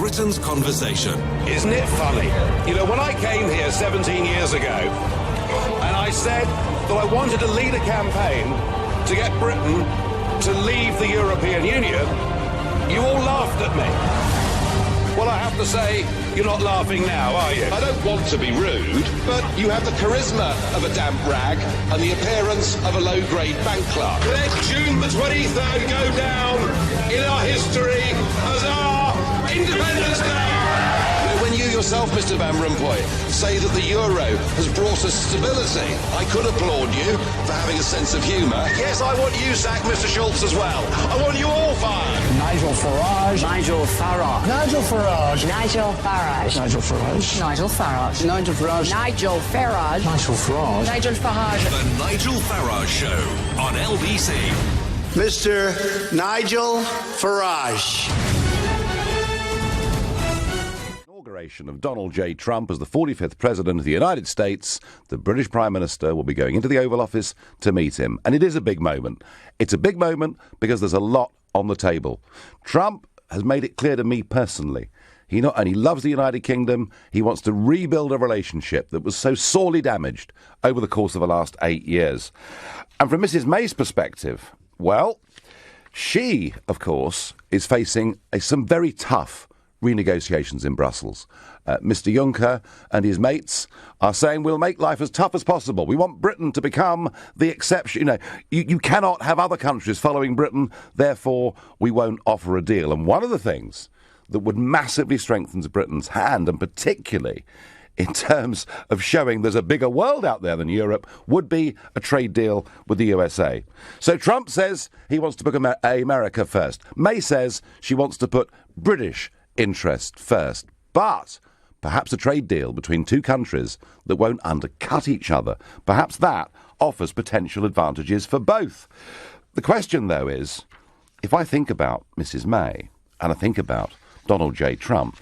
Britain's conversation. Isn't it funny? You know, when I came here 17 years ago, and I said that I wanted to lead a campaign to get Britain to leave the European Union, you all laughed at me. Well, I have to say, you're not laughing now, are you? I don't want to be rude, but you have the charisma of a damp rag and the appearance of a low-grade bank clerk. Let June the 23rd go down in our history as our Independence Day. When you yourself, Mr. Van Rompuy, say that the euro has brought us stability, I could applaud you for having a sense of humour. Yes, I want you sacked, Mr. Schultz, as well. I want you all fired. Nigel Farage. Nigel Farage. Nigel Farage. Nigel Farage. Nigel Farage. Nigel Farage. Nigel Farage. Nigel Farage. Nigel Farage. Nigel Farage. The Nigel Farage Show on LBC. Mr. Nigel Farage. Inauguration of Donald J. Trump as the 45th President of the United States, the British Prime Minister will be going into the Oval Office to meet him. And it is a big moment. It's a big moment because there's a lot on the table. Trump has made it clear to me personally, he not only loves the United Kingdom, he wants to rebuild a relationship that was so sorely damaged over the course of the last 8 years. And from Mrs. May's perspective, well, she, of course, is facing some very tough renegotiations in Brussels. Mr. Juncker and his mates are saying we'll make life as tough as possible. We want Britain to become the exception. You know, you cannot have other countries following Britain, therefore we won't offer a deal. And one of the things that would massively strengthen Britain's hand, and particularly in terms of showing there's a bigger world out there than Europe, would be a trade deal with the USA. So Trump says he wants to put America first. May says she wants to put British interest first. But perhaps a trade deal between two countries that won't undercut each other, perhaps that offers potential advantages for both. The question, though, is, if I think about Mrs. May and I think about Donald J. Trump,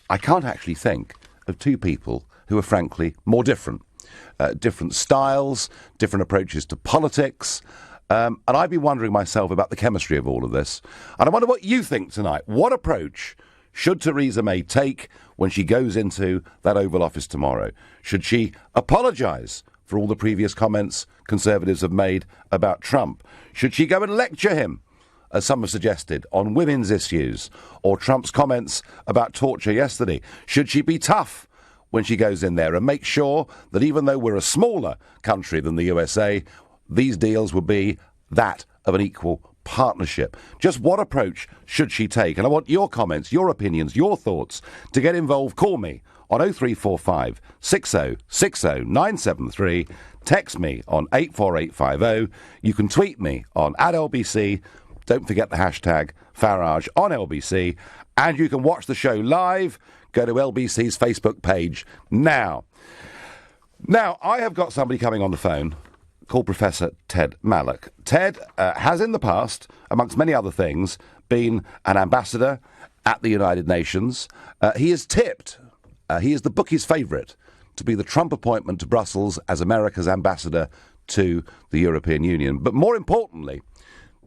I can't actually think of two people who are frankly more different. Different styles, different approaches to politics. And I've been wondering myself about the chemistry of all of this. And I wonder what you think tonight. What approach should Theresa May take when she goes into that Oval Office tomorrow? Should she apologise for all the previous comments Conservatives have made about Trump? Should she go and lecture him, as some have suggested, on women's issues, or Trump's comments about torture yesterday? Should she be tough when she goes in there and make sure that even though we're a smaller country than the USA, these deals will be that of an equal partnership? Just what approach should she take? And I want your comments, your opinions, your thoughts. To get involved, call me on 0345 60 60 973. Text me on 84850. You can tweet me on @LBC. Don't forget the hashtag Farage on LBC. And you can watch the show live. Go to LBC's Facebook page now. Now, I have got somebody coming on the phone called Professor Ted Malloch. Ted has in the past, amongst many other things, been an ambassador at the United Nations. He is tipped, he is the bookie's favourite, to be the Trump appointment to Brussels as America's ambassador to the European Union. But more importantly,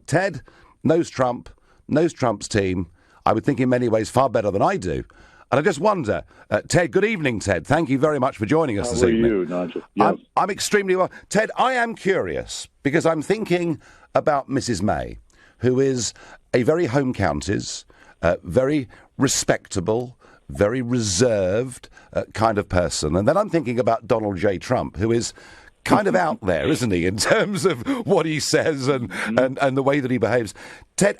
Ted knows Trump, knows Trump's team, I would think in many ways far better than I do. And I just wonder, Ted, good evening, Ted. Thank you very much for joining us this evening. How are you, Nigel? Yes. I'm extremely well. Ted, I am curious, because I'm thinking about Mrs. May, who is a very home counties, very respectable, very reserved kind of person. And then I'm thinking about Donald J. Trump, who is kind of out there, isn't he, in terms of what he says and the way that he behaves. Ted,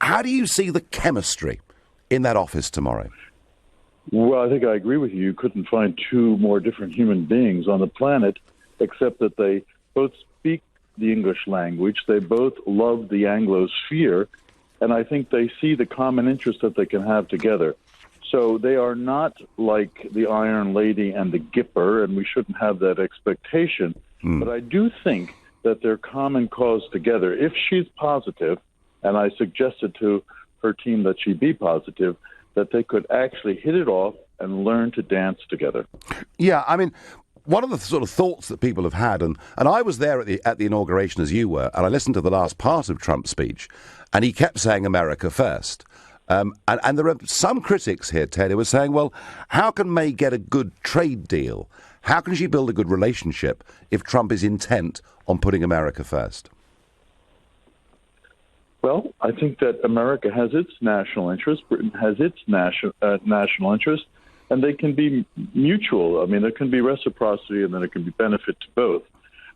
how do you see the chemistry in that office tomorrow? Well, I think I agree with you. You couldn't find two more different human beings on the planet, except that they both speak the English language. They both love the Anglosphere, and I think they see the common interest that they can have together. So they are not like the Iron Lady and the Gipper, and we shouldn't have that expectation. But I do think that their common cause together, if she's positive, and I suggested to her team that she be positive, that they could actually hit it off and learn to dance together. Yeah, I mean, one of the sort of thoughts that people have had, and I was there at the inauguration as you were, and I listened to the last part of Trump's speech, and he kept saying America first. And there are some critics here, Ted, who are saying, well, how can May get a good trade deal? How can she build a good relationship if Trump is intent on putting America first? Well, I think that America has its national interest, Britain has its national interest, and they can be mutual. I mean, there can be reciprocity and then there can be benefit to both.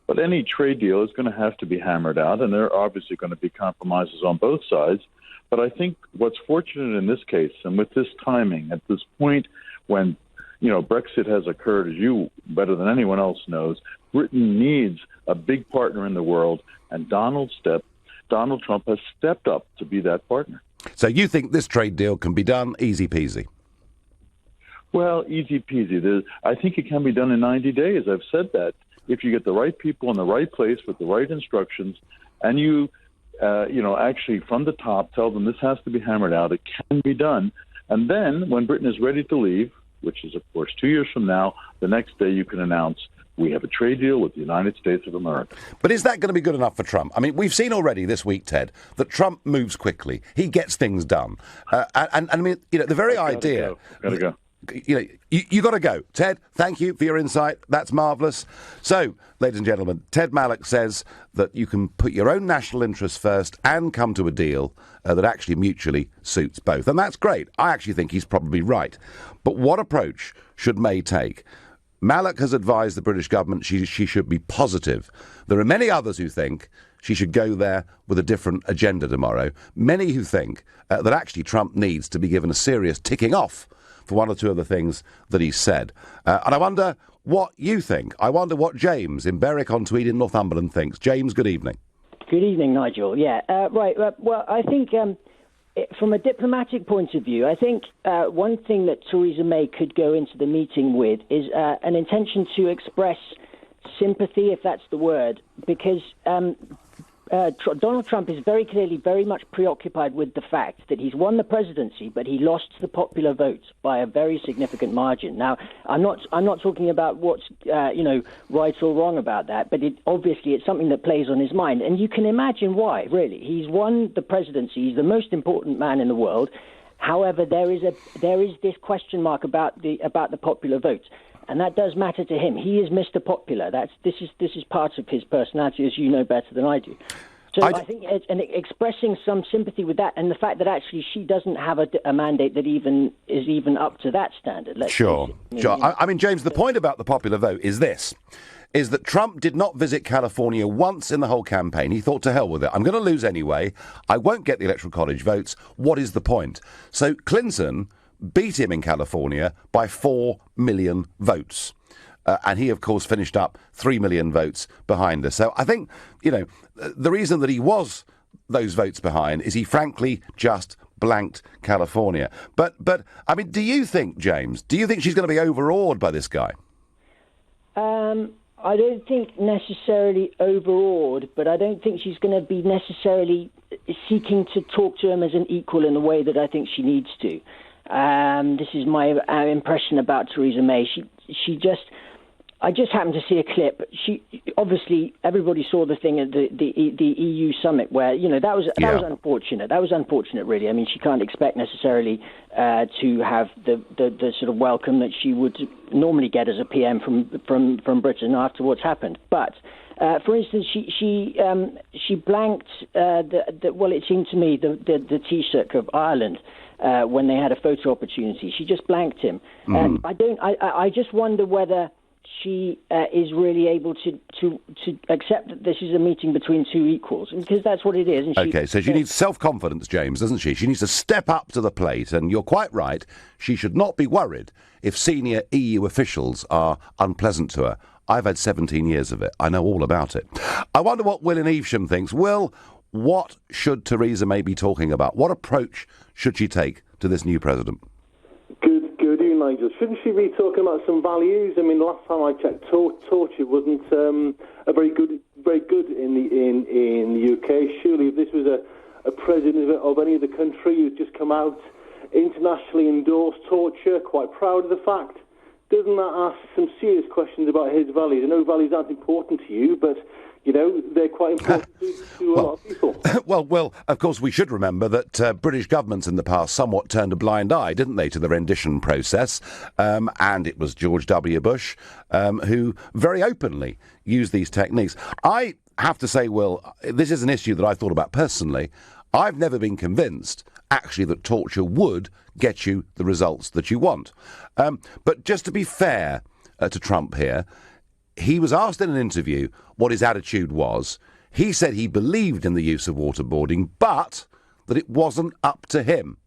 But any trade deal is going to have to be hammered out, and there are obviously going to be compromises on both sides. But I think what's fortunate in this case, and with this timing, at this point when, Brexit has occurred, as you better than anyone else knows, Britain needs a big partner in the world, and Donald Trump has stepped up to be that partner. So you think this trade deal can be done easy peasy? Well, easy peasy. I think it can be done in 90 days. I've said that. If you get the right people in the right place with the right instructions, and you, actually from the top tell them this has to be hammered out, it can be done. And then when Britain is ready to leave, which is, of course, 2 years from now, the next day you can announce we have a trade deal with the United States of America. But is that going to be good enough for Trump? I mean, we've seen already this week, Ted, that Trump moves quickly. He gets things done. And I mean, the very idea... Gotta go. You got to go. Ted, thank you for your insight. That's marvellous. So, ladies and gentlemen, Ted Malloch says that you can put your own national interests first and come to a deal that actually mutually suits both. And that's great. I actually think he's probably right. But what approach should May take? Malloch has advised the British government she should be positive. There are many others who think she should go there with a different agenda tomorrow. Many who think that actually Trump needs to be given a serious ticking off for one or two of the things that he's said. And I wonder what you think. I wonder what James in Berwick-on-Tweed in Northumberland thinks. James, good evening. Good evening, Nigel. Yeah, right. Well, I think from a diplomatic point of view, I think one thing that Theresa May could go into the meeting with is an intention to express sympathy, if that's the word, because Donald Trump is very clearly very much preoccupied with the fact that he's won the presidency, but he lost the popular vote by a very significant margin. Now, I'm not talking about what's right or wrong about that, but obviously it's something that plays on his mind, and you can imagine why. Really, he's won the presidency. He's the most important man in the world. However, there is this question mark about the popular vote. And that does matter to him. He is Mr. Popular. This is part of his personality, as you know better than I do. So I think expressing some sympathy with that, and the fact that actually she doesn't have a mandate that is even up to that standard. Sure. I mean, James, the point about the popular vote is that Trump did not visit California once in the whole campaign. He thought, to hell with it. I'm going to lose anyway. I won't get the Electoral College votes. What is the point? So Clinton beat him in California by 4 million votes. And he, of course, finished up 3 million votes behind us. So I think, the reason that he was those votes behind is he frankly just blanked California. But I mean, do you think, James, she's going to be overawed by this guy? I don't think necessarily overawed, but I don't think she's going to be necessarily seeking to talk to him as an equal in the way that I think she needs to. This is my impression about Theresa May. I just happened to see a clip. Obviously everybody saw the thing at the EU summit where that was unfortunate. That was unfortunate, really. I mean, she can't expect necessarily to have the sort of welcome that she would normally get as a PM from Britain after what's happened. But for instance, she blanked it seemed to me the Taoiseach of Ireland. When they had a photo opportunity, she just blanked him. And I just wonder whether she is really able to accept that this is a meeting between two equals, because that's what it is. And so she needs self-confidence, James, doesn't she? She needs to step up to the plate, and you're quite right. She should not be worried if senior EU officials are unpleasant to her. I've had 17 years of it. I know all about it. I wonder what Will in Evesham thinks. Will, what should Theresa May be talking about? What approach should she take to this new president? Good evening, Nigel. Shouldn't she be talking about some values? I mean, the last time I checked, torture wasn't a very good in the UK. Surely, if this was a president of any other country who's just come out, internationally endorsed torture, quite proud of the fact, doesn't that ask some serious questions about his values? I know values aren't important to you, but You know, they're quite important to a lot of people. Well, of course, we should remember that British governments in the past somewhat turned a blind eye, didn't they, to the rendition process? And it was George W. Bush who very openly used these techniques. I have to say, Will, this is an issue that I thought about personally. I've never been convinced, actually, that torture would get you the results that you want. But just to be fair to Trump here, he was asked in an interview what his attitude was. He said he believed in the use of waterboarding, but that it wasn't up to him.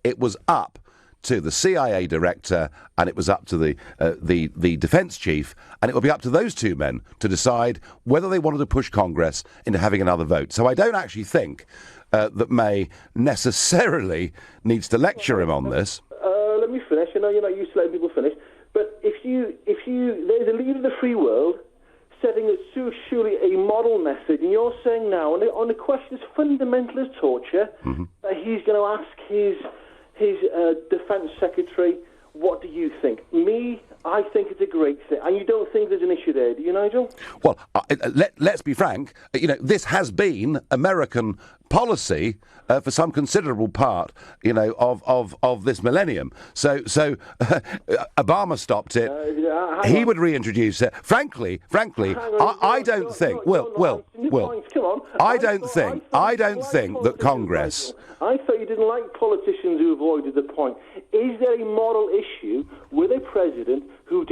It was up to the CIA director, and it was up to the defence chief, and it would be up to those two men to decide whether they wanted to push Congress into having another vote. So I don't actually think that May necessarily needs to lecture him on this. Let me finish. I know you're not used to letting people finish, but if you there's a leader of the free world setting surely a moral message, and you're saying now on a question as fundamental as torture, that he's going to ask his defence secretary, what do you think? I think it's a great thing. And you don't think there's an issue there, do you, Nigel? Well, let's be frank. You know, this has been American policy for some considerable part, you know, of this millennium. So Obama stopped it. He would reintroduce it. Frankly, I don't think. Will. I don't think that Congress. I thought you didn't like politicians who avoided the point. Is there a moral issue with a president who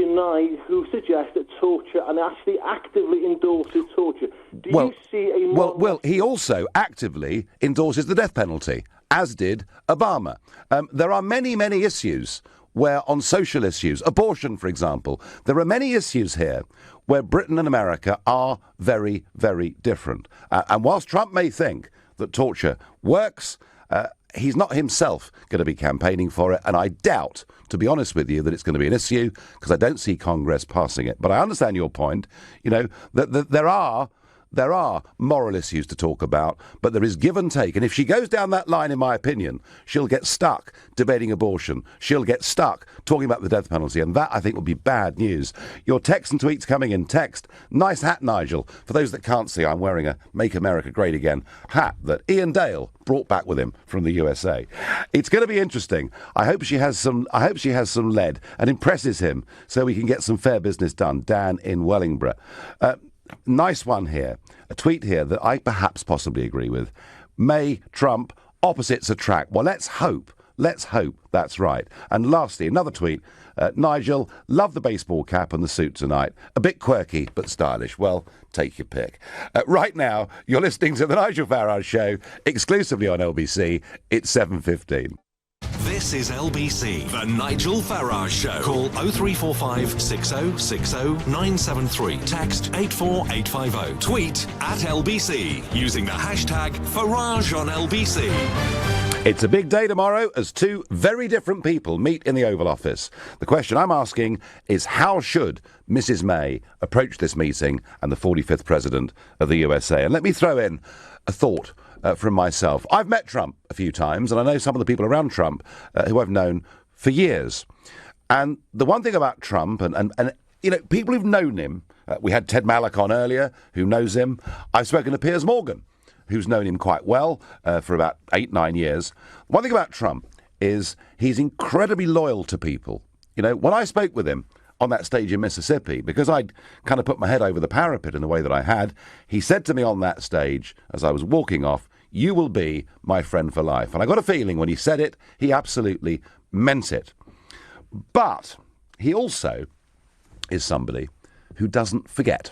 suggests that torture and actually actively endorses torture? Do you see a moral... Well, he also actively endorses the death penalty, as did Obama. There are many, many issues where, on social issues, abortion, for example, there are many issues here where Britain and America are very, very different. And whilst Trump may think that torture works, he's not himself going to be campaigning for it, and I doubt, to be honest with you, that it's going to be an issue, because I don't see Congress passing it. But I understand your point, you know, that there are moral issues to talk about, but there is give and take. And if she goes down that line, in my opinion, she'll get stuck debating abortion. She'll get stuck talking about the death penalty, and that, I think, will be bad news. Your texts and tweets coming in. Text, nice hat, Nigel. For those that can't see, I'm wearing a Make America Great Again hat that Ian Dale brought back with him from the USA. It's going to be interesting. I hope she has some lead and impresses him so we can get some fair business done. Dan in Wellingborough. Nice one here. A tweet here that I perhaps possibly agree with. May, Trump, opposites attract. Well, let's hope that's right. And lastly, another tweet. Nigel, love the baseball cap and the suit tonight. A bit quirky, but stylish. Well, take your pick. Right now, you're listening to The Nigel Farage Show, exclusively on LBC. It's 7:15. This is LBC, The Nigel Farage Show. Call 0345 6060 973. Text 84850. Tweet at LBC using the hashtag Farage on LBC. It's a big day tomorrow as two very different people meet in the Oval Office. The question I'm asking is, how should Mrs May approach this meeting and the 45th President of the USA? And let me throw in a thought from myself. I've met Trump a few times, and I know some of the people around Trump who I've known for years. And the one thing about Trump, and you know, people who've known him, we had Ted Mallock on earlier, who knows him. I've spoken to Piers Morgan, who's known him quite well for about 8-9 years. One thing about Trump is he's incredibly loyal to people. You know, when I spoke with him on that stage in Mississippi, because I'd kind of put my head over the parapet in the way that I had, he said to me on that stage as I was walking off, "You will be my friend for life." And I got a feeling when he said it, he absolutely meant it. But he also is somebody who doesn't forget.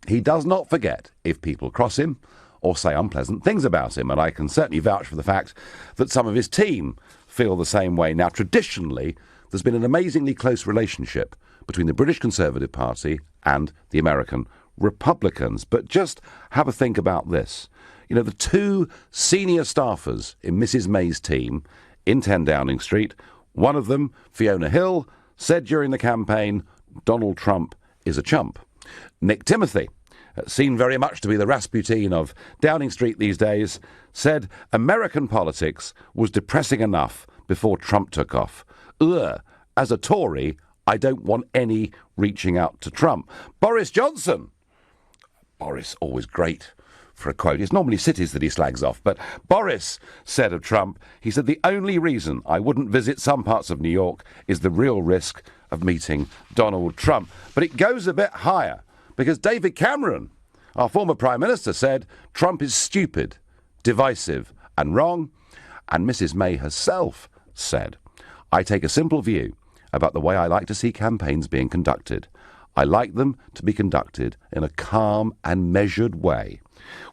He does not forget if people cross him or say unpleasant things about him. And I can certainly vouch for the fact that some of his team feel the same way. Now, traditionally, there's been an amazingly close relationship between the British Conservative Party and the American Republicans. But just have a think about this. You know, the two senior staffers in Mrs May's team in 10 Downing Street, one of them, Fiona Hill, said during the campaign, Donald Trump is a chump. Nick Timothy, seen very much to be the Rasputin of Downing Street these days, said American politics was depressing enough before Trump took off. As a Tory, I don't want any reaching out to Trump. Boris Johnson, Boris, always great for a quote. It's normally cities that he slags off, but Boris said of Trump, he said, the only reason I wouldn't visit some parts of New York is the real risk of meeting Donald Trump. But it goes a bit higher, because David Cameron, our former Prime Minister, said Trump is stupid, divisive and wrong. And Mrs May herself said, I take a simple view about the way I like to see campaigns being conducted. I like them to be conducted in a calm and measured way,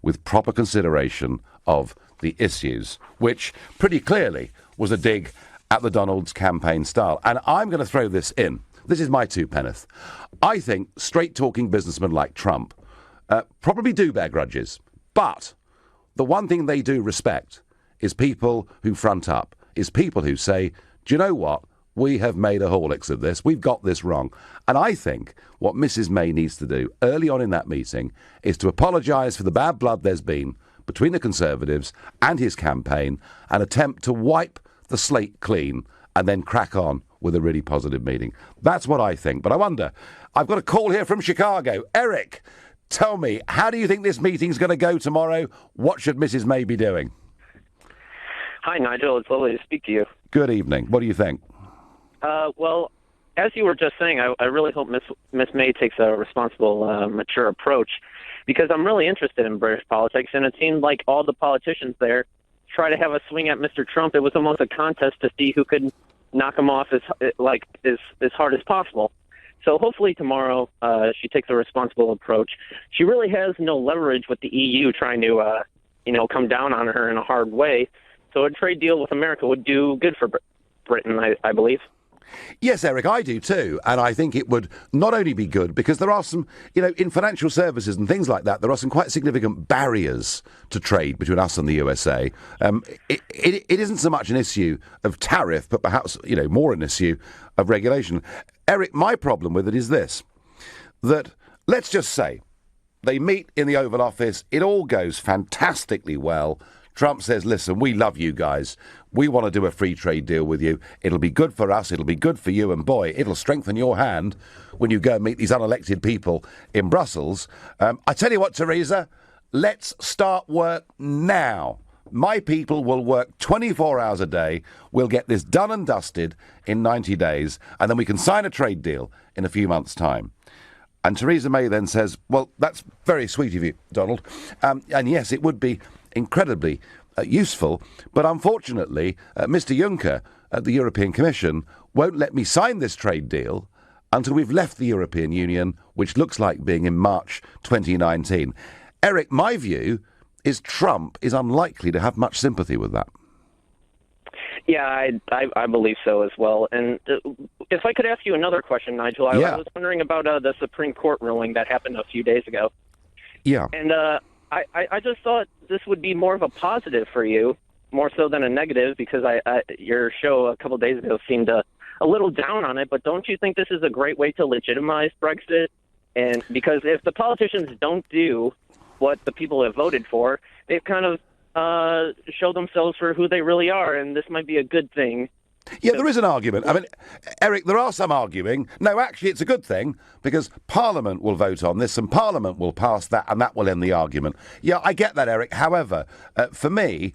with proper consideration of the issues, which pretty clearly was a dig at the Donald's campaign style. And I'm going to throw this in. This is my two penneth. I think straight-talking businessmen like Trump probably do bear grudges. But the one thing they do respect is people who front up, is people who say, do you know what? We have made a Horlicks of this. We've got this wrong. And I think what Mrs May needs to do early on in that meeting is to apologise for the bad blood there's been between the Conservatives and his campaign and attempt to wipe the slate clean and then crack on with a really positive meeting. That's what I think. But I wonder, I've got a call here from Chicago. Eric, tell me, how do you think this meeting's going to go tomorrow? What should Mrs May be doing? Hi, Nigel. It's lovely to speak to you. Good evening. What do you think? Well, as you were just saying, I really hope Miss May takes a responsible, mature approach, because I'm really interested in British politics, and it seemed like all the politicians there try to have a swing at Mr. Trump. It was almost a contest to see who could knock him off as hard as possible. So hopefully tomorrow she takes a responsible approach. She really has no leverage with the EU trying to, come down on her in a hard way. So a trade deal with America would do good for Britain, I believe. Yes, Eric, I do too. And I think it would not only be good, because there are some, in financial services and things like that, there are some quite significant barriers to trade between us and the USA. It isn't so much an issue of tariff, but perhaps, more an issue of regulation. Eric, my problem with it is this, that let's just say they meet in the Oval Office. It all goes fantastically well. Trump says, listen, we love you guys. We want to do a free trade deal with you. It'll be good for us. It'll be good for you. And boy, it'll strengthen your hand when you go and meet these unelected people in Brussels. I tell you what, Theresa, let's start work now. My people will work 24 hours a day. We'll get this done and dusted in 90 days. And then we can sign a trade deal in a few months' time. And Theresa May then says, well, that's very sweet of you, Donald. And yes, it would be incredibly useful, but unfortunately, Mr Juncker at the European Commission won't let me sign this trade deal until we've left the European Union, which looks like being in March 2019. Eric, my view is Trump is unlikely to have much sympathy with that. Yeah, I believe so as well. And if I could ask you another question, Nigel, I was wondering about the Supreme Court ruling that happened a few days ago. Yeah. And I just thought this would be more of a positive for you, more so than a negative, because your show a couple of days ago seemed a little down on it. But don't you think this is a great way to legitimize Brexit? And because if the politicians don't do what the people have voted for, they've kind of show themselves for who they really are, and this might be a good thing. Yeah, there is an argument. I mean, Eric, there are some arguing. No, actually, it's a good thing, because Parliament will vote on this, and Parliament will pass that, and that will end the argument. Yeah, I get that, Eric. However, for me,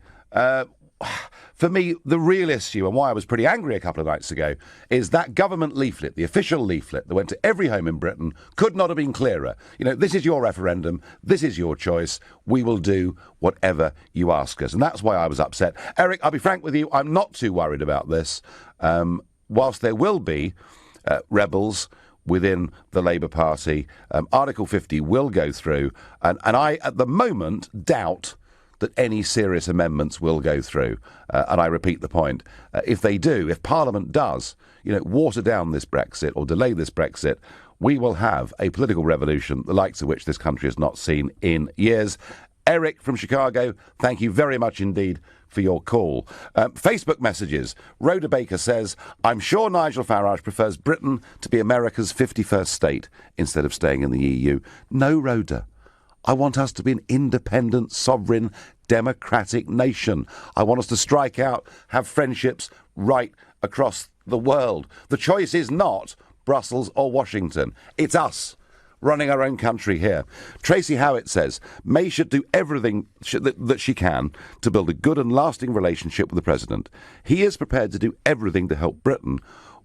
the real issue, and why I was pretty angry a couple of nights ago, is that government leaflet, the official leaflet that went to every home in Britain, could not have been clearer. This is your referendum. This is your choice. We will do whatever you ask us. And that's why I was upset. Eric, I'll be frank with you, I'm not too worried about this. Whilst there will be rebels within the Labour Party, Article 50 will go through. And I, at the moment, doubt that any serious amendments will go through. And I repeat the point. If Parliament does, water down this Brexit or delay this Brexit, we will have a political revolution, the likes of which this country has not seen in years. Eric from Chicago, thank you very much indeed for your call. Facebook messages. Rhoda Baker says, I'm sure Nigel Farage prefers Britain to be America's 51st state instead of staying in the EU. No, Rhoda. I want us to be an independent, sovereign, democratic nation. I want us to strike out, have friendships right across the world. The choice is not Brussels or Washington. It's us. running our own country here. Tracy Howitt says, May should do everything that she can to build a good and lasting relationship with the President. He is prepared to do everything to help Britain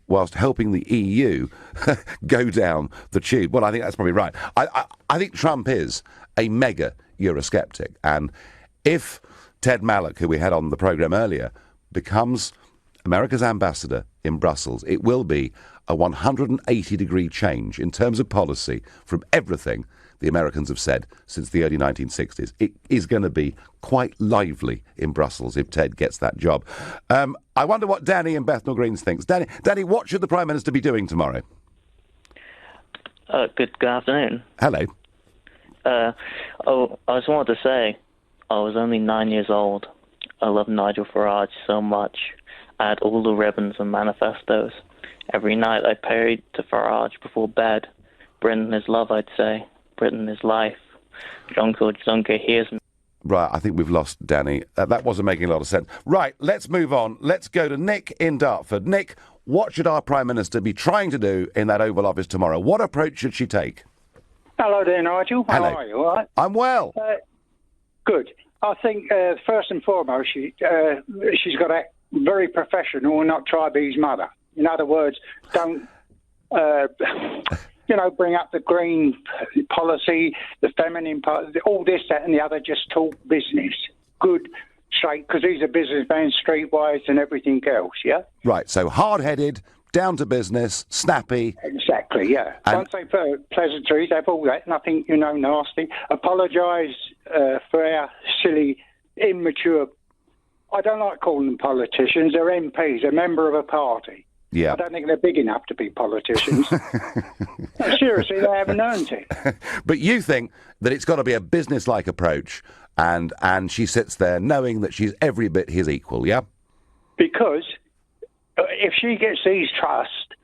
whilst helping the EU go down the tube. Well, I think that's probably right. I think Trump is a mega Eurosceptic. And if Ted Malloch, who we had on the programme earlier, becomes America's ambassador in Brussels, it will be a 180-degree change in terms of policy from everything the Americans have said since the early 1960s. It is going to be quite lively in Brussels if Ted gets that job. I wonder what Danny in Bethnal Greens thinks. Danny, what should the Prime Minister be doing tomorrow? Good afternoon. Hello. I just wanted to say, I was only 9 years old. I love Nigel Farage so much. I had all the ribbons and manifestos. Every night I prayed to Farage before bed. Britain is love, I'd say. Britain is life. Jean-Claude Juncker hears me. Right, I think we've lost Danny. That wasn't making a lot of sense. Right, let's move on. Let's go to Nick in Dartford. Nick, what should our Prime Minister be trying to do in that Oval Office tomorrow? What approach should she take? Hello there, Nigel. How Hello. are you? All right? I'm well. Good. I think, first and foremost, she's got to act very professional and not try to be his mother. In other words, don't, bring up the green policy, the feminine policy, all this, that and the other, just talk business. Good, straight, because he's a businessman, streetwise and everything else, yeah? Right, so hard-headed, down to business, snappy. Exactly, yeah. Once they've pleasantries, they've all that, nothing, nasty. Apologise for our silly, immature... I don't like calling them politicians. They're MPs, a member of a party. Yeah. I don't think they're big enough to be politicians. No, seriously, they haven't earned it. But you think that it's got to be a business-like approach, and she sits there knowing that she's every bit his equal, yeah? Because if she gets his trust,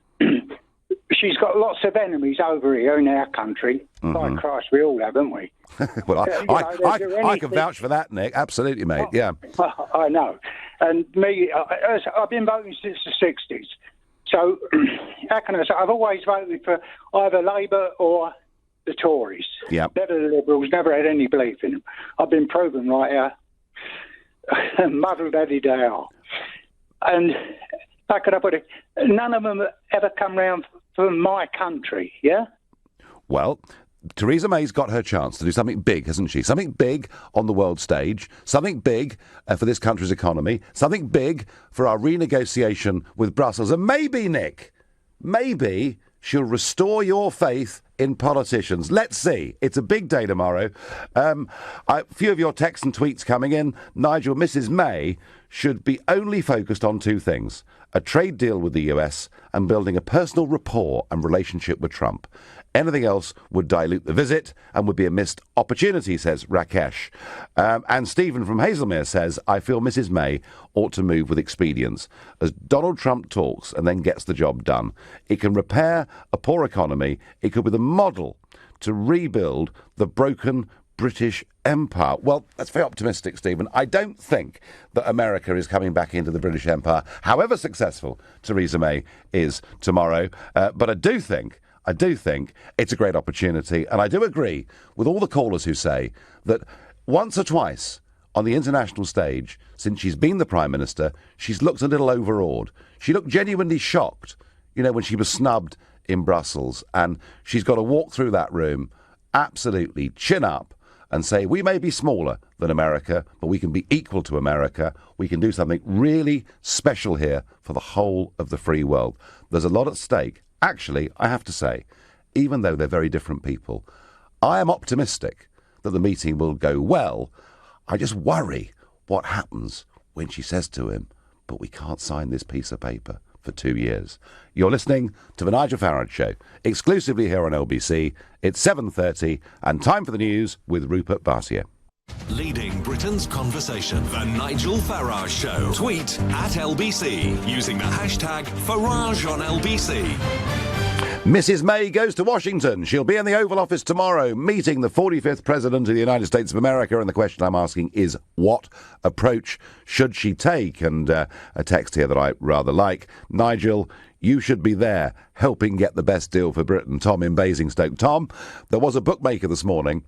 she's got lots of enemies over here in our country. By Christ, we all have, haven't we? Well, I can vouch for that, Nick. Absolutely, mate. Yeah. I know. And me, I've been voting since the 60s. So, how can I say? I've always voted for either Labour or the Tories. Yeah. Never the Liberals, never had any belief in them. I've been proven right how muddle-daddy they are. And how can I put it? None of them ever come round from my country, yeah? Well, Theresa May's got her chance to do something big, hasn't she? Something big on the world stage, something big for this country's economy, something big for our renegotiation with Brussels. And maybe, Nick, maybe she'll restore your faith in politicians. Let's see. It's a big day tomorrow. A few of your texts and tweets coming in. Nigel, Mrs. May should be only focused on two things: a trade deal with the US and building a personal rapport and relationship with Trump. Anything else would dilute the visit and would be a missed opportunity, says Rakesh. And Stephen from Hazelmere says, I feel Mrs. May ought to move with expedience. As Donald Trump talks and then gets the job done, it can repair a poor economy. It could be the model to rebuild the broken British Empire. Well, that's very optimistic, Stephen. I don't think that America is coming back into the British Empire, however successful Theresa May is tomorrow. But I do think it's a great opportunity. And I do agree with all the callers who say that once or twice on the international stage, since she's been the Prime Minister, she's looked a little overawed. She looked genuinely shocked, when she was snubbed in Brussels. And she's got to walk through that room, absolutely chin up, and say, we may be smaller than America, but we can be equal to America. We can do something really special here for the whole of the free world. There's a lot at stake. Actually, I have to say, even though they're very different people, I am optimistic that the meeting will go well. I just worry what happens when she says to him, but we can't sign this piece of paper for 2 years. You're listening to The Nigel Farage Show, exclusively here on LBC. It's 7:30 and time for the news with Rupert Bartier. Leading Britain's conversation, The Nigel Farage Show. Tweet at LBC using the hashtag #FarageOnLBC. Mrs. May goes to Washington. She'll be in the Oval Office tomorrow, meeting the 45th President of the United States of America. And the question I'm asking is, what approach should she take? And a text here that I rather like. Nigel, you should be there helping get the best deal for Britain. Tom in Basingstoke. Tom, there was a bookmaker this morning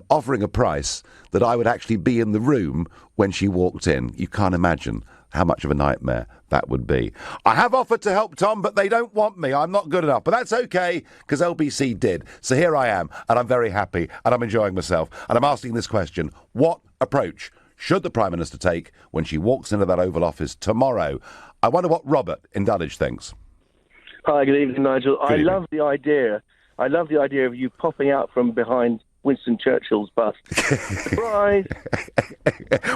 offering a price that I would actually be in the room when she walked in. You can't imagine how much of a nightmare that would be. I have offered to help Tom, but they don't want me. I'm not good enough. But that's okay, because LBC did. So here I am, and I'm very happy, and I'm enjoying myself. And I'm asking this question: what approach should the Prime Minister take when she walks into that Oval Office tomorrow? I wonder what Robert in Dulwich thinks. Hi, good evening, Nigel. Good evening. love the idea. I love the idea of you popping out from behind Winston Churchill's bust. Surprise!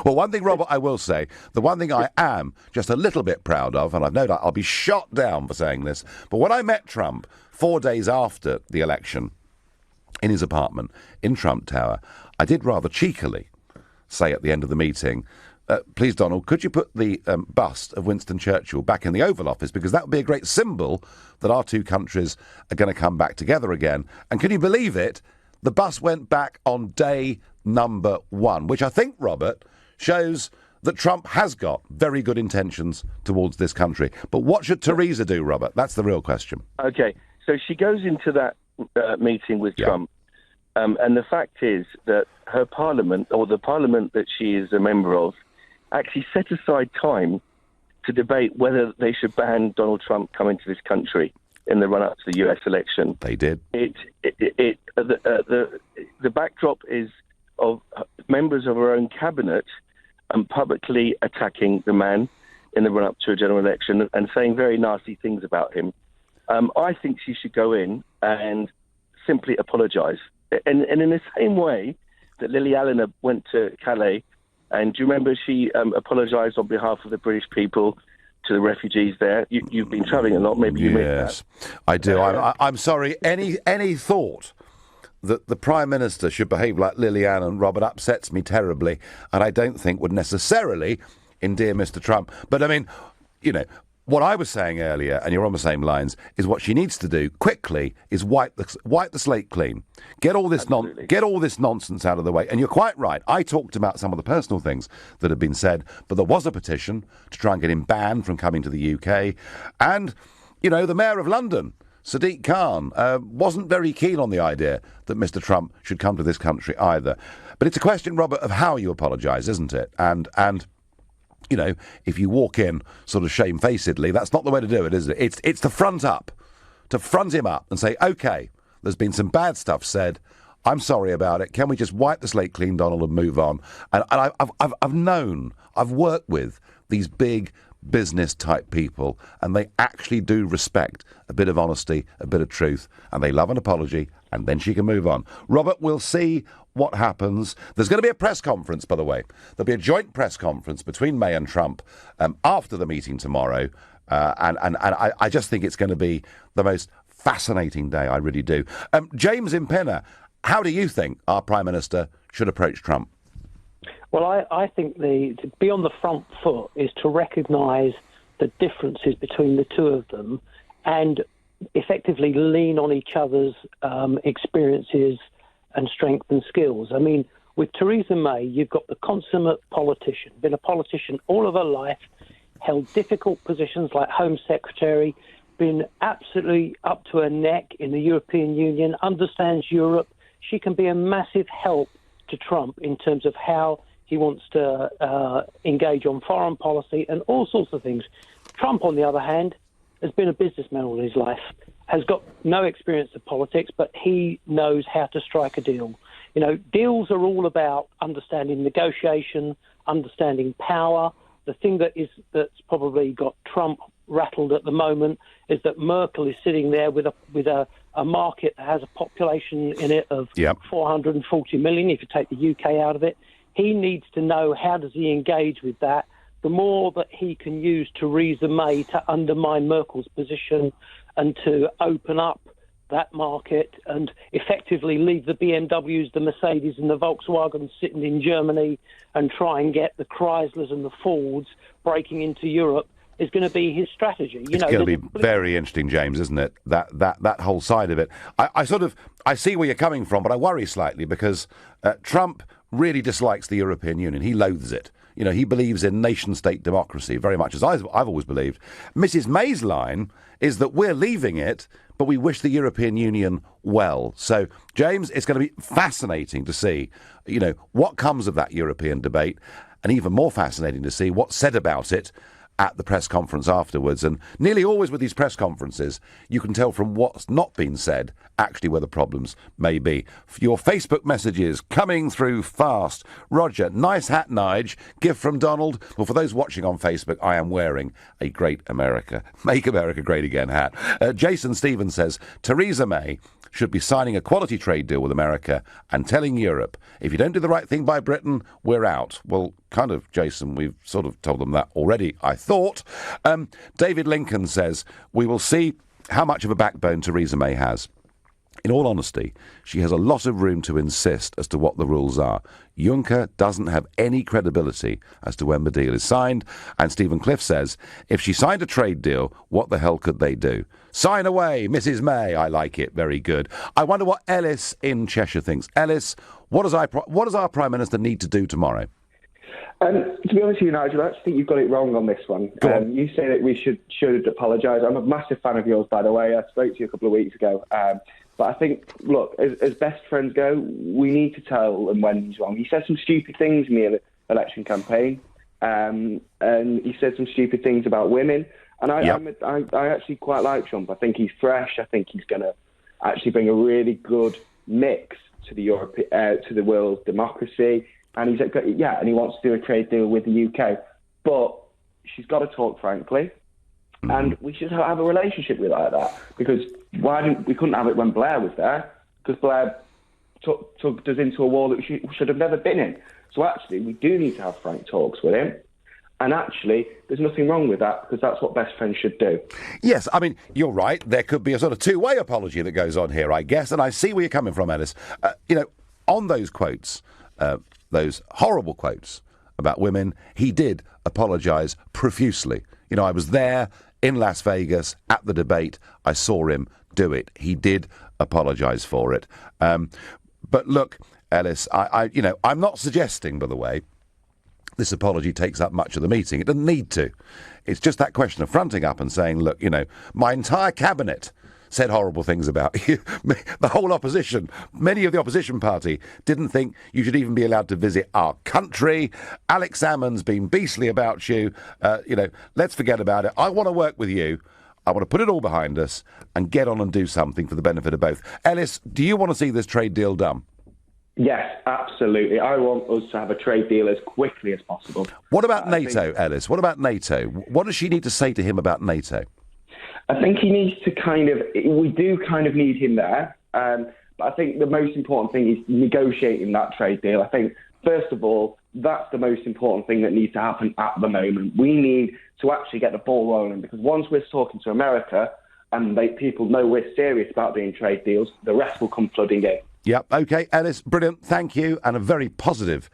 Well, one thing, Robert, I will say, the one thing I am just a little bit proud of, and I've no doubt I'll be shot down for saying this, but when I met Trump 4 days after the election in his apartment in Trump Tower, I did rather cheekily say at the end of the meeting, please, Donald, could you put the bust of Winston Churchill back in the Oval Office, because that would be a great symbol that our two countries are going to come back together again. And can you believe it? The bust went back on day number 1, which I think, Robert, shows that Trump has got very good intentions towards this country. But what should Theresa do, Robert? That's the real question. Okay, so she goes into that meeting with Trump, and the fact is that her parliament, or the parliament that she is a member of, actually set aside time to debate whether they should ban Donald Trump coming to this country in the run-up to the US election. They did. The backdrop is of members of her own cabinet publicly attacking the man in the run-up to a general election and saying very nasty things about him. I think she should go in and simply apologise. And in the same way that Lily Allen went to Calais, and do you remember she apologised on behalf of the British people to the refugees there? You've been travelling a lot, maybe you missed that. Yes, I do. I'm sorry. Any thought that the Prime Minister should behave like Lily Allen, Robert, upsets me terribly, and I don't think would necessarily endear Mr. Trump. But I mean, you know, what I was saying earlier, and you're on the same lines, is what she needs to do quickly is wipe the slate clean. Get all this nonsense out of the way. And you're quite right. I talked about some of the personal things that have been said, but there was a petition to try and get him banned from coming to the UK. And, you know, the Mayor of London, Sadiq Khan, wasn't very keen on the idea that Mr. Trump should come to this country either. But it's a question, Robert, of how you apologise, isn't it? And you know, if you walk in sort of shamefacedly, that's not the way to do it, is it? It's to front him up and say, OK, there's been some bad stuff said. I'm sorry about it. Can we just wipe the slate clean, Donald, and move on? And I've worked with these big business-type people, and they actually do respect a bit of honesty, a bit of truth, and they love an apology, and then she can move on. Robert, we'll see what happens. There's going to be a press conference, by the way. There'll be a joint press conference between May and Trump after the meeting tomorrow, and I just think it's going to be the most fascinating day, I really do. James in Penner, how do you think our Prime Minister should approach Trump? Well, I think to be on the front foot is to recognise the differences between the two of them and effectively lean on each other's experiences and strength and skills. I mean, with Theresa May, you've got the consummate politician, been a politician all of her life, held difficult positions like Home Secretary, been absolutely up to her neck in the European Union, understands Europe. She can be a massive help to Trump in terms of how he wants to engage on foreign policy and all sorts of things. Trump, on the other hand, has been a businessman all his life, has got no experience of politics, but he knows how to strike a deal. You know, deals are all about understanding negotiation, understanding power. The thing that's probably got Trump rattled at the moment is that Merkel is sitting there with a market that has a population in it of 440 million, if you take the UK out of it. He needs to know how does he engage with that. The more that he can use Theresa May to undermine Merkel's position and to open up that market and effectively leave the BMWs, the Mercedes and the Volkswagens sitting in Germany and try and get the Chryslers and the Fords breaking into Europe is going to be his strategy. It's going to be very interesting, James, isn't it? That whole side of it. I see where you're coming from, but I worry slightly because Trump really dislikes the European Union. He loathes it. You know, he believes in nation-state democracy very much, as I've always believed. Mrs May's line is that we're leaving it, but we wish the European Union well. So, James, it's going to be fascinating to see, you know, what comes of that European debate, and even more fascinating to see what's said about it at the press conference afterwards. And nearly always with these press conferences, you can tell from what's not been said actually where the problems may be. Your Facebook messages coming through fast. Roger, nice hat, Nige. Gift from Donald. Well, for those watching on Facebook, I am wearing a Great America, Make America Great Again hat. Jason Stevens says, Theresa May should be signing a quality trade deal with America and telling Europe, if you don't do the right thing by Britain, we're out. Well, kind of, Jason, we've sort of told them that already, I thought. David Lincoln says, we will see how much of a backbone Theresa May has. In all honesty, she has a lot of room to insist as to what the rules are. Juncker doesn't have any credibility as to when the deal is signed. And Stephen Cliff says, if she signed a trade deal, what the hell could they do? Sign away, Mrs May. I like it. Very good. I wonder what Ellis in Cheshire thinks. Ellis, what does our Prime Minister need to do tomorrow? To be honest with you, Nigel, I actually think you've got it wrong on this one. You say that we should apologise. I'm a massive fan of yours, by the way. I spoke to you a couple of weeks ago. But I think, look, as best friends go, we need to tell him when he's wrong. He said some stupid things in the election campaign, and he said some stupid things about women. And I actually quite like Trump. I think he's fresh. I think he's going to actually bring a really good mix to the to the world's democracy. And and he wants to do a trade deal with the UK. But she's got to talk frankly. And we should have a relationship with her like that, because we couldn't have it when Blair was there, because Blair took us into a war that we should have never been in. So actually, we do need to have frank talks with him. And actually, there's nothing wrong with that, because that's what best friends should do. Yes, I mean, you're right. There could be a sort of two-way apology that goes on here, I guess. And I see where you're coming from, Ellis. You know, on those quotes, those horrible quotes about women, he did apologise profusely. You know, I was there in Las Vegas at the debate. I saw him do it. He did apologise for it. But look, Ellis, I'm not suggesting, by the way, this apology takes up much of the meeting. It doesn't need to. It's just that question of fronting up and saying, look, you know, my entire cabinet said horrible things about you. The whole opposition, many of the opposition party didn't think you should even be allowed to visit our country. Alex Salmond's been beastly about you. You know, let's forget about it. I want to work with you. I want to put it all behind us and get on and do something for the benefit of both. Ellis, do you want to see this trade deal done? Yes, absolutely. I want us to have a trade deal as quickly as possible. What about NATO, Ellis? What about NATO? What does she need to say to him about NATO? I think he needs to we do need him there. But I think the most important thing is negotiating that trade deal. I think, first of all, that's the most important thing that needs to happen at the moment. We need to actually get the ball rolling, because once we're talking to America and people know we're serious about doing trade deals, the rest will come flooding in. Yep. OK, Ellis, brilliant. Thank you. And a very positive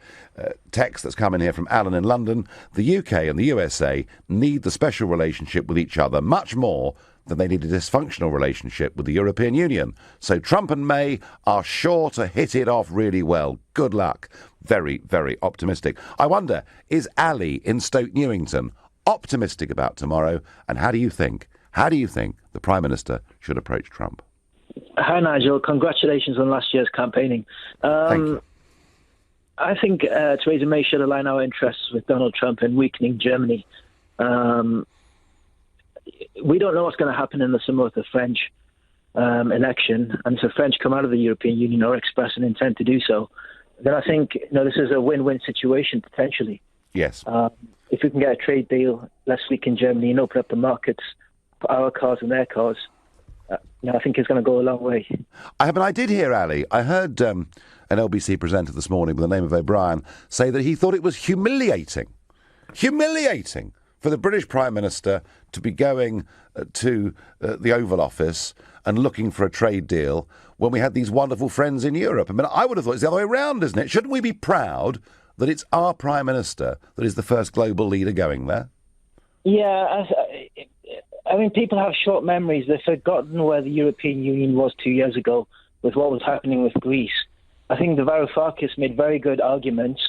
text that's come in here from Alan in London. The UK and the USA need the special relationship with each other much more than they need a dysfunctional relationship with the European Union. So Trump and May are sure to hit it off really well. Good luck. Very, very optimistic. I wonder, is Ali in Stoke Newington optimistic about tomorrow? And how do you think the Prime Minister should approach Trump? Hi, Nigel. Congratulations on last year's campaigning. Thank you. I think Theresa May should align our interests with Donald Trump in weakening Germany. We don't know what's going to happen in the summer with the French election, and if the French come out of the European Union or express an intent to do so, then I think this is a win-win situation potentially. Yes. If we can get a trade deal, let's weaken Germany and open up the markets for our cars and their cars. I think it's going to go a long way. I did hear, Ali, I heard an LBC presenter this morning with the name of O'Brien say that he thought it was humiliating for the British Prime Minister to be going to the Oval Office and looking for a trade deal when we had these wonderful friends in Europe. I mean, I would have thought it's the other way around, isn't it? Shouldn't we be proud that it's our Prime Minister that is the first global leader going there? Yeah, I mean, people have short memories. They've forgotten where the European Union was 2 years ago with what was happening with Greece. I think the Varoufakis made very good arguments.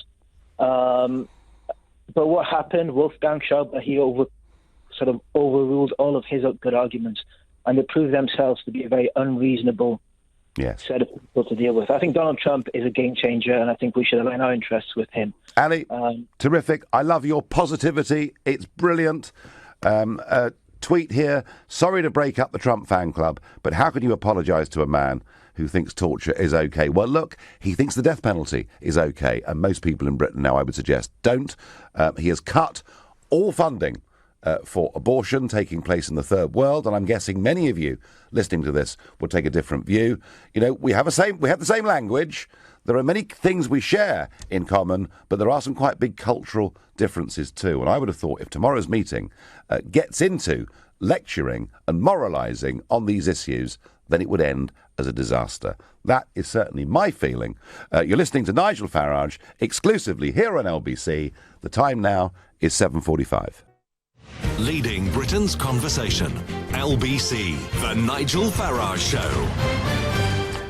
But what happened? Wolfgang Schäuble, he overruled all of his good arguments, and they proved themselves to be a very unreasonable set of people to deal with. I think Donald Trump is a game changer, and I think we should align our interests with him. Ali, terrific. I love your positivity. It's brilliant. Tweet here, sorry to break up the Trump fan club, but how can you apologise to a man who thinks torture is OK? Well, look, he thinks the death penalty is OK, and most people in Britain now, I would suggest, don't. He has cut all funding for abortion taking place in the third world, and I'm guessing many of you listening to this would take a different view. You know, we have the same language. There are many things we share in common, but there are some quite big cultural differences too. And I would have thought if tomorrow's meeting gets into lecturing and moralising on these issues, then it would end as a disaster. That is certainly my feeling. You're listening to Nigel Farage exclusively here on LBC. The time now is 7:45. Leading Britain's conversation. LBC, The Nigel Farage Show.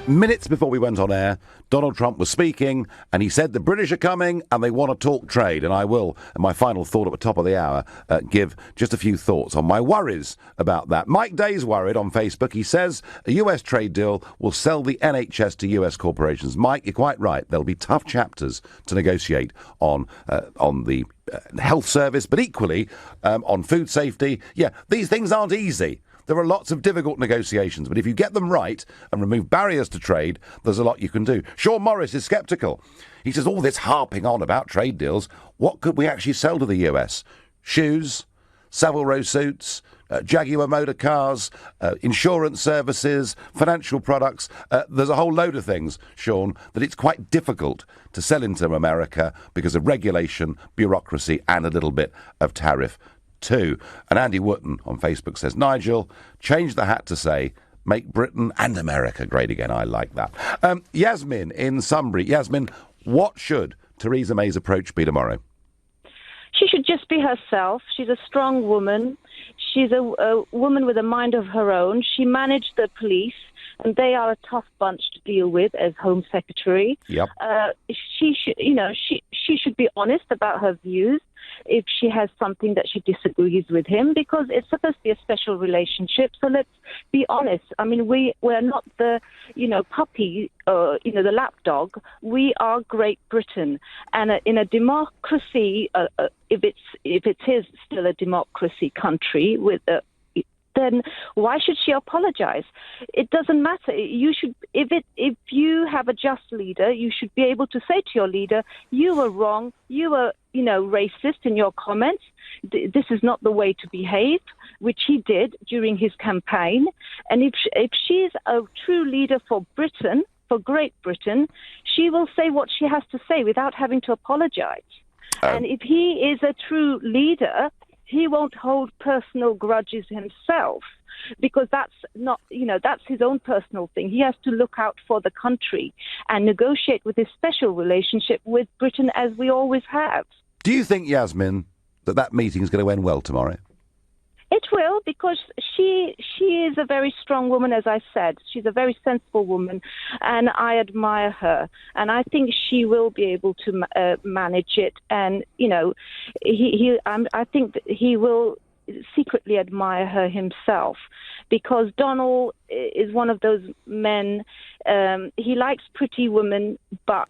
Minutes before we went on air, Donald Trump was speaking, and he said the British are coming and they want to talk trade. And I will, in my final thought at the top of the hour, give just a few thoughts on my worries about that. Mike Day's worried on Facebook. He says a US trade deal will sell the NHS to US corporations. Mike, you're quite right. There'll be tough chapters to negotiate on the health service, but equally on food safety. Yeah, these things aren't easy. There are lots of difficult negotiations, but if you get them right and remove barriers to trade, there's a lot you can do. Sean Morris is sceptical. He says all this harping on about trade deals, what could we actually sell to the US? Shoes, Savile Row suits, Jaguar motor cars, insurance services, financial products. There's a whole load of things, Sean, that it's quite difficult to sell into America because of regulation, bureaucracy and a little bit of tariff too. And Andy Wotton on Facebook says, Nigel, change the hat to say, make Britain and America great again. I like that. Yasmin in Sunbury. Yasmin, what should Theresa May's approach be tomorrow? She should just be herself. She's a strong woman. She's a woman with a mind of her own. She managed the police, and they are a tough bunch to deal with as Home Secretary. Yep. She should be honest about her views if she has something that she disagrees with him, because it's supposed to be a special relationship. So let's be honest. I mean, we're not the, puppy, the lapdog. We are Great Britain, and in a democracy, if it is still a democracy country with then why should she apologize? It doesn't matter. You should, if you have a just leader, you should be able to say to your leader, you were wrong, you were, racist in your comments. This is not the way to behave, which he did during his campaign. And if she's a true leader for Britain, for Great Britain, she will say what she has to say without having to apologize. And if he is a true leader, he won't hold personal grudges himself, because that's not, that's his own personal thing. He has to look out for the country and negotiate with his special relationship with Britain, as we always have. Do you think, Yasmin, that meeting is going to end well tomorrow? It will, because she is a very strong woman, as I said. She's a very sensible woman, and I admire her. And I think she will be able to manage it. And, I think that he will secretly admire her himself, because Donald is one of those men. He likes pretty women, but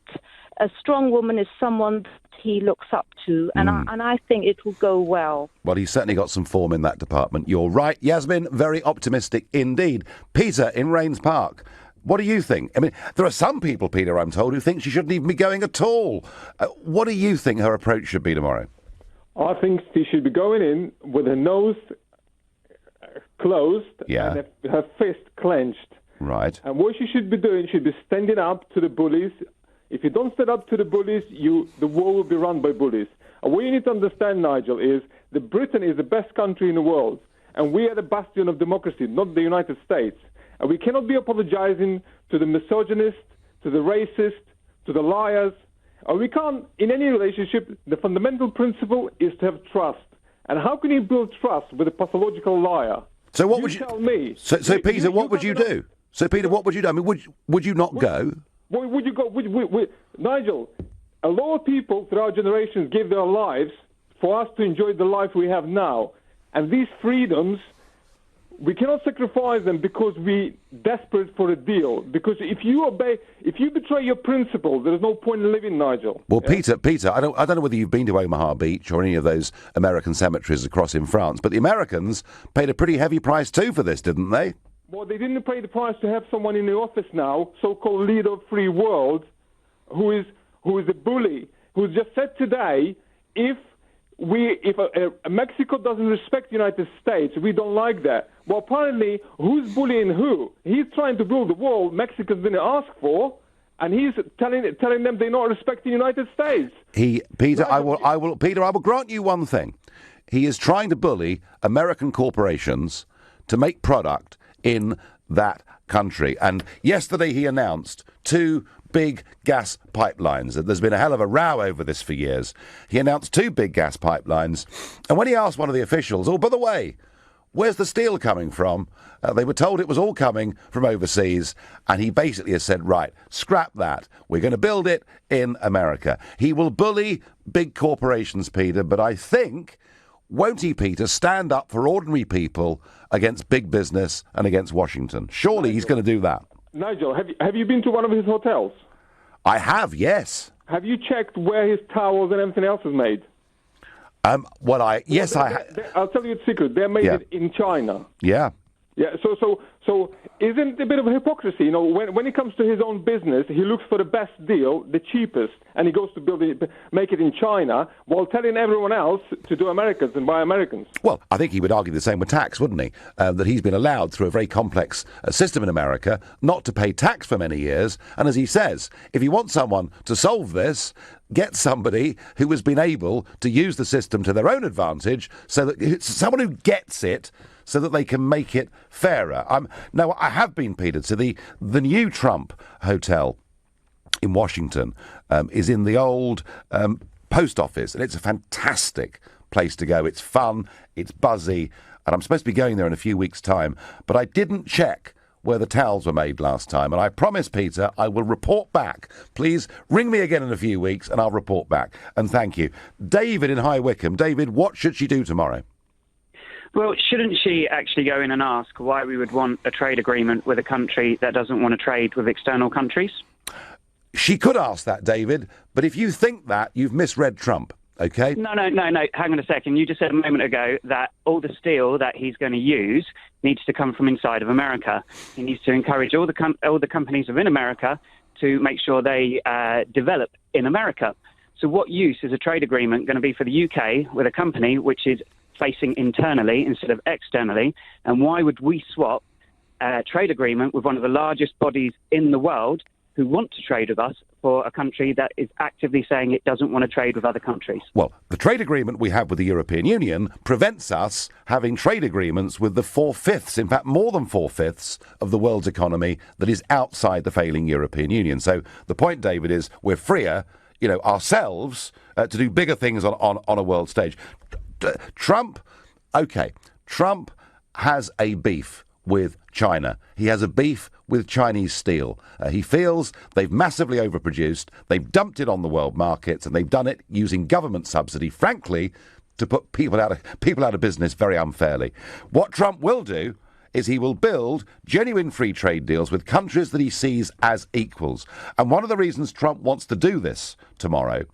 a strong woman is someone he looks up to, and I think it will go well. Well, he's certainly got some form in that department. You're right, Yasmin, very optimistic indeed. Peter in Rains Park, what do you think? I mean, there are some people, Peter, I'm told, who think she shouldn't even be going at all. What do you think her approach should be tomorrow? I think she should be going in with her nose closed and her fist clenched. Right. And what she should be doing, she'd be standing up to the bullies. If you don't stand up to the bullies, the war will be run by bullies. And what you need to understand, Nigel, is that Britain is the best country in the world, and we are the bastion of democracy, not the United States. And we cannot be apologizing to the misogynist, to the racist, to the liars. And we can't, in any relationship, the fundamental principle is to have trust. And how can you build trust with a pathological liar? So what would you tell me? So Peter, what would you do? So Peter, what would you do? I mean, would you not go? Would you go? Nigel, a lot of people throughout generations gave their lives for us to enjoy the life we have now. And these freedoms, we cannot sacrifice them because we're desperate for a deal. Because if you betray your principles, there's no point in living, Nigel. Well, Peter, I don't know whether you've been to Omaha Beach or any of those American cemeteries across in France, but the Americans paid a pretty heavy price too for this, didn't they? Well, they didn't pay the price to have someone in the office now, so-called leader of free world, who is a bully, who's just said today, if Mexico doesn't respect the United States, we don't like that. Well, apparently, who's bullying who? He's trying to build a wall Mexicans didn't ask for, and he's telling them they're not respecting the United States. Peter, I will grant you one thing. He is trying to bully American corporations to make product in that country. And yesterday he announced 2 big gas pipelines. There's been a hell of a row over this for years. He announced 2 big gas pipelines. And when he asked one of the officials, oh, by the way, where's the steel coming from? They were told it was all coming from overseas. And he basically has said, right, scrap that. We're going to build it in America. He will bully big corporations, Peter, but I think, won't he, Peter, stand up for ordinary people against big business and against Washington? Surely he's going to do that. Nigel, have you been to one of his hotels? I have, yes. Have you checked where his towels and everything else is made? Yes, I have. I'll tell you a secret. They're made in China. Yeah. Yeah, so isn't it a bit of a hypocrisy? You know, when it comes to his own business, he looks for the best deal, the cheapest, and he goes to make it in China, while telling everyone else to do Americans and buy Americans. Well, I think he would argue the same with tax, wouldn't he? That he's been allowed through a very complex system in America not to pay tax for many years, and as he says, if you want someone to solve this, get somebody who has been able to use the system to their own advantage, so that it's someone who gets it, so that they can make it fairer. Now, I have been, Peter, to the new Trump hotel in Washington is in the old post office, and it's a fantastic place to go. It's fun, it's buzzy, and I'm supposed to be going there in a few weeks' time, but I didn't check where the towels were made last time, and I promise, Peter, I will report back. Please ring me again in a few weeks, and I'll report back. And thank you. David in High Wycombe. David, what should she do tomorrow? Well, shouldn't she actually go in and ask why we would want a trade agreement with a country that doesn't want to trade with external countries? She could ask that, David, but if you think that, you've misread Trump, OK? No. Hang on a second. You just said a moment ago that all the steel that he's going to use needs to come from inside of America. He needs to encourage all the companies within America to make sure they develop in America. So what use is a trade agreement going to be for the UK with a company which is facing internally instead of externally? And why would we swap a trade agreement with one of the largest bodies in the world who want to trade with us for a country that is actively saying it doesn't want to trade with other countries? Well, the trade agreement we have with the European Union prevents us having trade agreements with the 4/5, in fact more than 4/5 of the world's economy that is outside the failing European Union. So the point, David, is we're freer, ourselves to do bigger things on a world stage. Trump has a beef with China. He has a beef with Chinese steel. He feels they've massively overproduced, they've dumped it on the world markets, and they've done it using government subsidy, frankly, to put people out of business very unfairly. What Trump will do is he will build genuine free trade deals with countries that he sees as equals. And one of the reasons Trump wants to do this tomorrow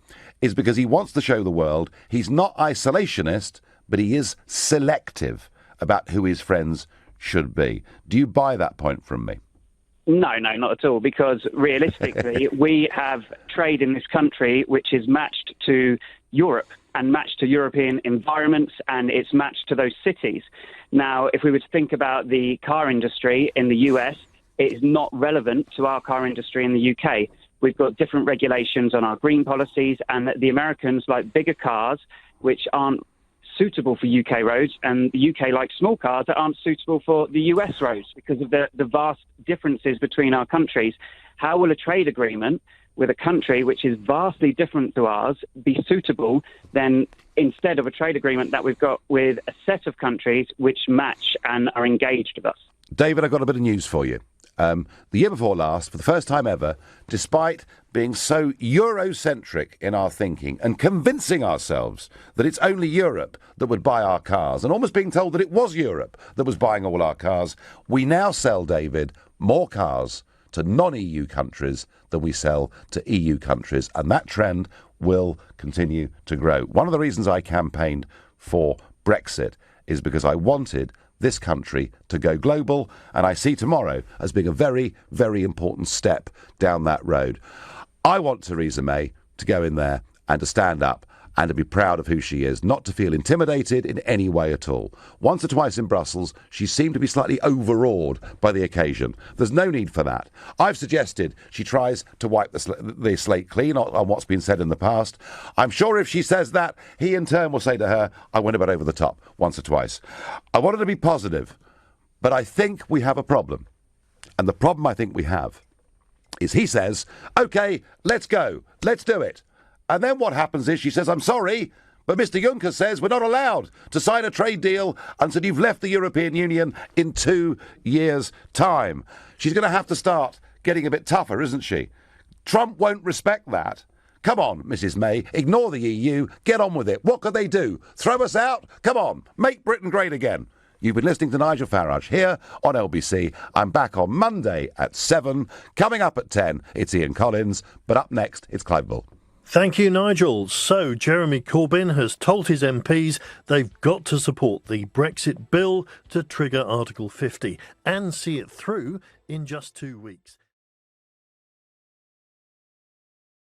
is because he wants to show the world he's not isolationist, but he is selective about who his friends should be. Do you buy that point from me? No, not at all, because realistically, we have trade in this country which is matched to Europe and matched to European environments, and it's matched to those cities. Now, if we were to think about the car industry in the US, it is not relevant to our car industry in the UK. We've got different regulations on our green policies, and the Americans like bigger cars, which aren't suitable for UK roads, and the UK likes small cars that aren't suitable for the US roads because of the vast differences between our countries. How will a trade agreement with a country which is vastly different to ours be suitable then instead of a trade agreement that we've got with a set of countries which match and are engaged with us? David, I've got a bit of news for you. the year before last, for the first time ever, despite being so Eurocentric in our thinking and convincing ourselves that it's only Europe that would buy our cars, and almost being told that it was Europe that was buying all our cars, we now sell, David, more cars to non-EU countries than we sell to EU countries, and that trend will continue to grow. One of the reasons I campaigned for Brexit is because I wanted this country to go global, and I see tomorrow as being a very, very important step down that road. I want Theresa May to go in there and to stand up and to be proud of who she is, not to feel intimidated in any way at all. Once or twice in Brussels, she seemed to be slightly overawed by the occasion. There's no need for that. I've suggested she tries to wipe the slate clean on what's been said in the past. I'm sure if she says that, he in turn will say to her, I went a bit over the top once or twice. I wanted to be positive, but I think we have a problem. And the problem I think we have is he says, OK, let's go, let's do it. And then what happens is she says, I'm sorry, but Mr. Juncker says we're not allowed to sign a trade deal until you've left the European Union in 2 years' time. She's going to have to start getting a bit tougher, isn't she? Trump won't respect that. Come on, Mrs. May, ignore the EU, get on with it. What could they do? Throw us out? Come on, make Britain great again. You've been listening to Nigel Farage here on LBC. I'm back on Monday at 7. Coming up at 10, it's Ian Collins, but up next, it's Clive Bull. Thank you, Nigel. So, Jeremy Corbyn has told his MPs they've got to support the Brexit bill to trigger Article 50 and see it through in just 2 weeks.